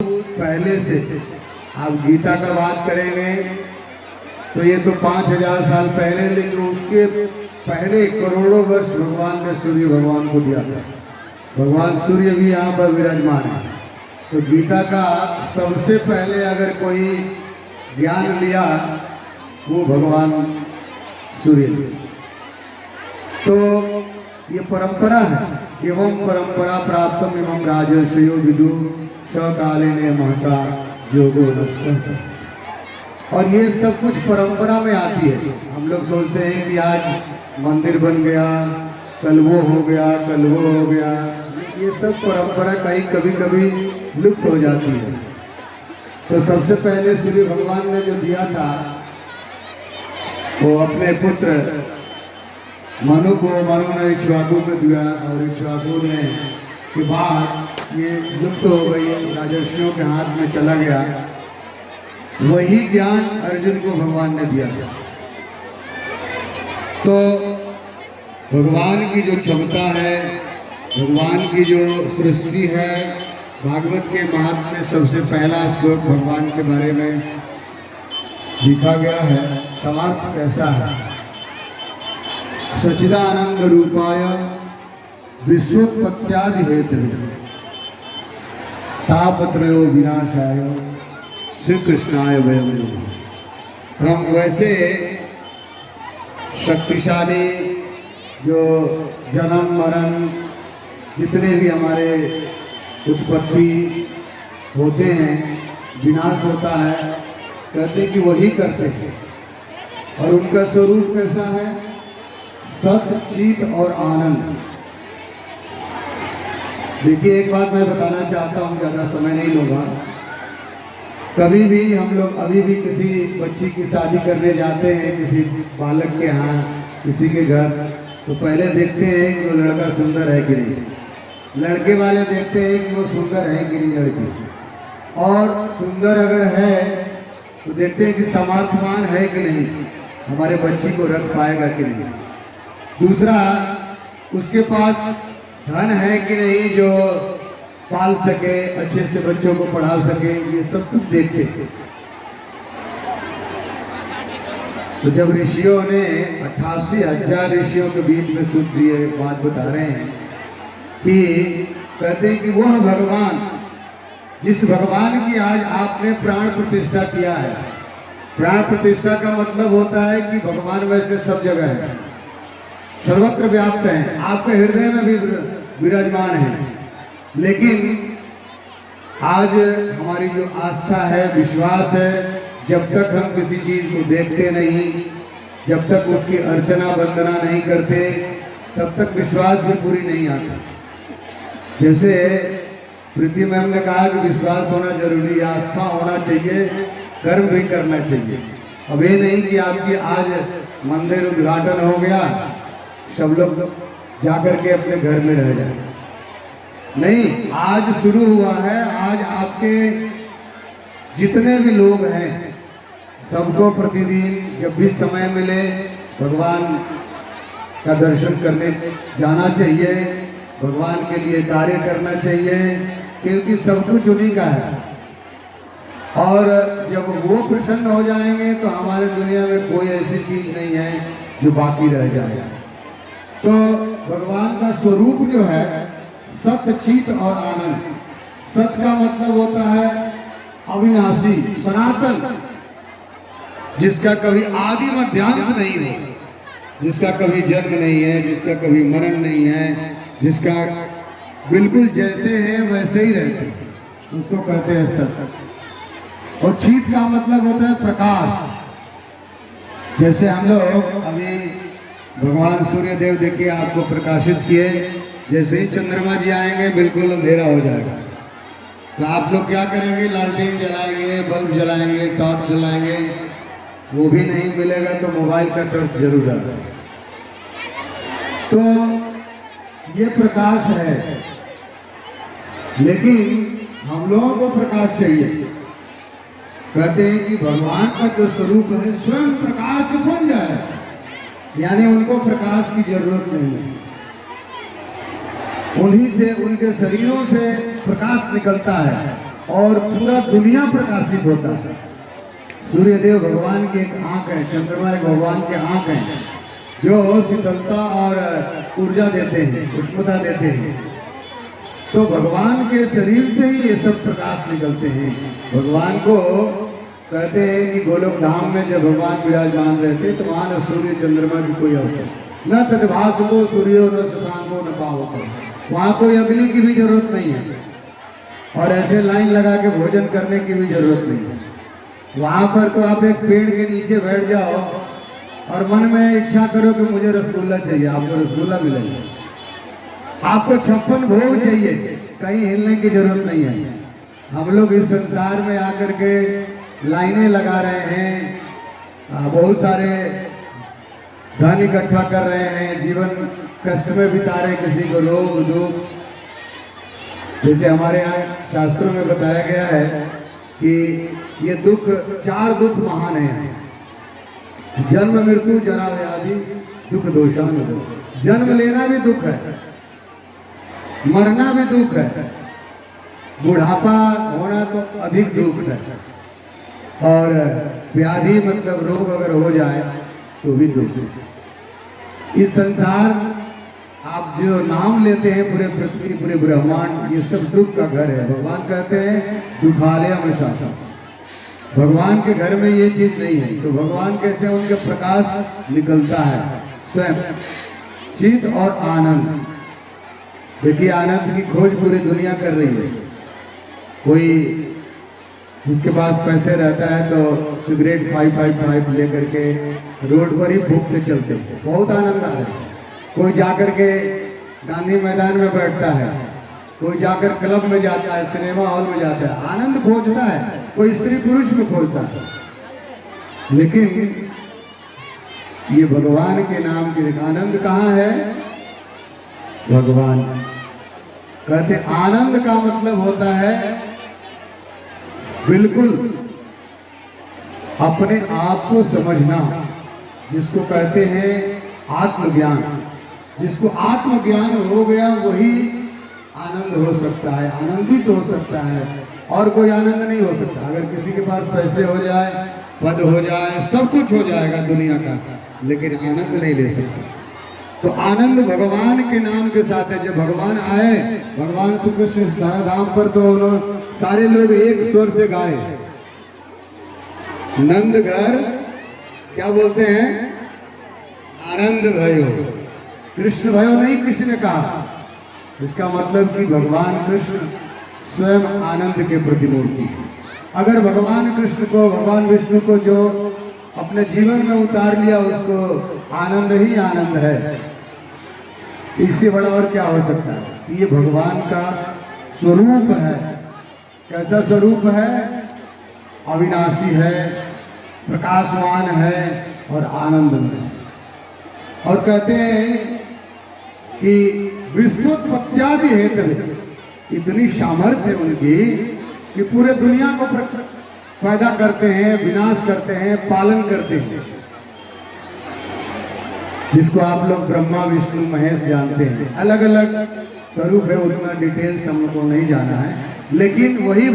पहले से आप गीता का बात करेंगे तो ये तो 5000 साल पहले, लेकिन उसके पहले करोड़ों वर्ष भगवान ने सूर्य भगवान को दिया था। भगवान सूर्य भी यहाँ पर विराजमान है। तो गीता का सबसे पहले अगर कोई ज्ञान लिया वो भगवान सूर्य। तो ये परंपरा है। एवं परंपरा प्राप्तम एवं राजर्षयो विदु सकाले ने महता जोगो नष्ट। और ये सब कुछ परंपरा में आती है। हम लोग सोचते हैं कि आज मंदिर बन गया, कल वो हो गया, कल वो हो गया। ये सब परंपरा कहीं कभी कभी लुप्त हो जाती है। तो सबसे पहले सूर्य भगवान ने जो दिया था वो अपने पुत्र मनु को, मनु ने इक्ष्वाकु को दिया और इक्ष्वाकु ने के बाद ये लुप्त हो गई, राजर्षियों के हाथ में चला गया। वही ज्ञान अर्जुन को भगवान ने दिया था। तो भगवान की जो क्षमता है, भगवान की जो सृष्टि है, भागवत के महात्म्य में सबसे पहला श्लोक भगवान के बारे में लिखा गया है। समर्थ कैसा है? सच्चिदानंद रूपाय विश्वोत्पत्त्यादि हेतवे तापत्रयो विनाशाय श्री कृष्णाय वयं नमः। हम वैसे शक्तिशाली जो जन्म मरण जितने भी हमारे उत्पत्ति होते हैं, विनाश होता है, कहते कि वही करते हैं। और उनका स्वरूप कैसा है? सत्य, चित और आनंद। देखिए, एक बात मैं बताना चाहता हूँ, ज़्यादा समय नहीं लूँगा। कभी भी हम लोग अभी भी किसी बच्ची की शादी करने जाते हैं, किसी बालक के यहाँ, किसी के घर, तो पहले देखते हैं कि वो लड़का सुंदर है कि नहीं। लड़के वाले देखते हैं कि वो सुंदर है कि नहीं लड़की। और सुंदर अगर है तो देखते हैं कि सामर्थ्यवान है कि नहीं, हमारे बच्ची को रख पाएगा कि नहीं। दूसरा, उसके पास धन है कि नहीं जो पाल सके, अच्छे से बच्चों को पढ़ा सके। ये सब कुछ देखते हैं। तो जब ऋषियों ने 88,000 ऋषियों के बीच में सुन दिए, बात बता रहे हैं कि कहते हैं कि वह भगवान, जिस भगवान की आज आपने प्राण प्रतिष्ठा किया है। प्राण प्रतिष्ठा का मतलब होता है कि भगवान वैसे सब जगह है, सर्वत्र व्याप्त है, आपके हृदय में भी विराजमान है। लेकिन आज हमारी जो आस्था है, विश्वास है, जब तक हम किसी चीज को देखते नहीं, जब तक उसकी अर्चना वंदना नहीं करते, तब तक विश्वास भी पूरी नहीं आता। जैसे प्रीति मैम ने कहा कि विश्वास होना जरूरी है, आस्था होना चाहिए, कर्म भी करना चाहिए। अब ये नहीं कि आपकी आज मंदिर उद्घाटन हो गया, सब लोग जाकर के अपने घर में रह जाए। नहीं, आज शुरू हुआ है। आज आपके जितने भी लोग हैं, सबको प्रतिदिन जब भी समय मिले भगवान का दर्शन करने जाना चाहिए, भगवान के लिए कार्य करना चाहिए, क्योंकि सब कुछ उन्हीं का है। और जब वो प्रसन्न हो जाएंगे तो हमारे दुनिया में कोई ऐसी चीज नहीं है जो बाकी रह जाएगा। तो भगवान का स्वरूप जो है सत्य, चित और आनंद। सत्य का मतलब होता है अविनाशी, सनातन, जिसका कभी आदि मध्यांत नहीं है, जिसका कभी जन्म नहीं है, जिसका कभी मरण नहीं है, जिसका बिल्कुल जैसे है वैसे ही रहते हैं, उसको कहते हैं सत्य। और चित का मतलब होता है प्रकाश। जैसे हम लोग अभी भगवान सूर्य देव देखिए आपको प्रकाशित किए, जैसे ही चंद्रमा जी आएंगे बिल्कुल अंधेरा हो जाएगा। तो आप लोग क्या करेंगे? लालटेन जलाएंगे, बल्ब जलाएंगे, टॉर्च जलाएंगे। वो भी नहीं मिलेगा तो मोबाइल का टॉर्च जरूर आता है। तो ये प्रकाश है, लेकिन हम लोगों को प्रकाश चाहिए। कहते हैं कि भगवान का जो स्वरूप है स्वयं प्रकाश पुंज है, यानी उनको प्रकाश की जरूरत नहीं है। उन्हीं से, उनके शरीरों से प्रकाश निकलता है। और पूरा दुनिया प्रकाशित होता है। सूर्यदेव भगवान की एक आंख है, चंद्रमा एक भगवान के आंख है, जो शीतलता और ऊर्जा देते हैं, उष्णता देते हैं। तो भगवान के शरीर से ही ये सब प्रकाश निकलते हैं। भगवान को कहते हैं कि गोलोक धाम में जब भगवान विराजमान रहते तो वहाँ न सूर्य चंद्रमा की कोई आवश्यकता, न तद्भास को सूर्यो न शशांको न पावको, वहाँ कोई अग्नि की भी जरूरत नहीं है और ऐसे लाइन लगा के भोजन करने की भी जरूरत नहीं है। वहाँ पर तो आप एक पेड़ के नीचे बैठ जाओ और मन में इच्छा करो कि मुझे रसगुल्ला चाहिए, आपको रसगुल्ला मिलेगा। आपको 56 भोग चाहिए, कहीं हिलने की जरूरत नहीं है। हम लोग इस संसार में आकर के लाइनें लगा रहे हैं, बहुत सारे धन इकट्ठा कर रहे हैं, जीवन कष्ट में बिता रहे हैं, किसी को रोग दुख। जैसे हमारे यहाँ शास्त्रों में बताया गया है कि ये दुख, 4 दुख महान हैं, जन्म मृत्यु जरा व्याधि दुख दोषान। जन्म लेना भी दुख है, मरना भी दुख है, बुढ़ापा होना तो अधिक दुख है, और व्याधि मतलब रोग अगर हो जाए तो भी दुख। इस संसार आप जो नाम लेते हैं, पूरे पृथ्वी पूरे ब्रह्मांड, ये सब दुख का घर है। भगवान कहते हैं दुखालय अनुशासन। भगवान के घर में ये चीज नहीं है। तो भगवान कैसे, उनके प्रकाश निकलता है स्वयं, चित और आनंद। देखिए आनंद की खोज पूरी दुनिया कर रही है। कोई जिसके पास पैसे रहता है तो सिगरेट 555 लेकर के रोड पर ही फूकते चलते हैं, बहुत आनंद आ रहा है। कोई जाकर के गांधी मैदान में बैठता है, कोई जाकर क्लब में जाता है, सिनेमा हॉल में जाता है, आनंद खोजता है। कोई स्त्री पुरुष में खोजता है, लेकिन ये भगवान के नाम के आनंद कहाँ है? भगवान कहते आनंद का मतलब होता है बिल्कुल अपने आप को समझना, जिसको कहते हैं आत्मज्ञान। जिसको आत्मज्ञान हो गया वही आनंद हो सकता है, आनंदित हो सकता है, और कोई आनंद नहीं हो सकता। अगर किसी के पास पैसे हो जाए, पद हो जाए, सब कुछ हो जाएगा दुनिया का, लेकिन आनंद नहीं ले सकता। तो आनंद भगवान के नाम के साथ है। जब भगवान आए, भगवान श्री कृष्ण इस धराधाम पर, तो उन्होंने सारे लोग एक स्वर से गाए, नंद घर क्या बोलते हैं? आनंद भयो। कृष्ण भयो नहीं किसी ने कहा। इसका मतलब कि भगवान कृष्ण स्वयं आनंद के प्रतिमूर्ति है। अगर भगवान कृष्ण को, भगवान विष्णु को जो अपने जीवन में उतार लिया, उसको आनंद ही आनंद है। इससे बड़ा और क्या हो सकता है? ये भगवान का स्वरूप है। कैसा स्वरूप है? अविनाशी है, प्रकाशमान है और आनंदमय है। और कहते हैं कि विश्वोत्पत्त्यादि हेतु, इतनी सामर्थ्य उनकी कि पूरे दुनिया को पैदा करते हैं, विनाश करते हैं, पालन करते हैं। जिसको आप लोग ब्रह्मा विष्णु महेश जानते हैं, अलग अलग स्वरूप है, उतना डिटेल्स हम लोग को नहीं जाना है, लेकिन वही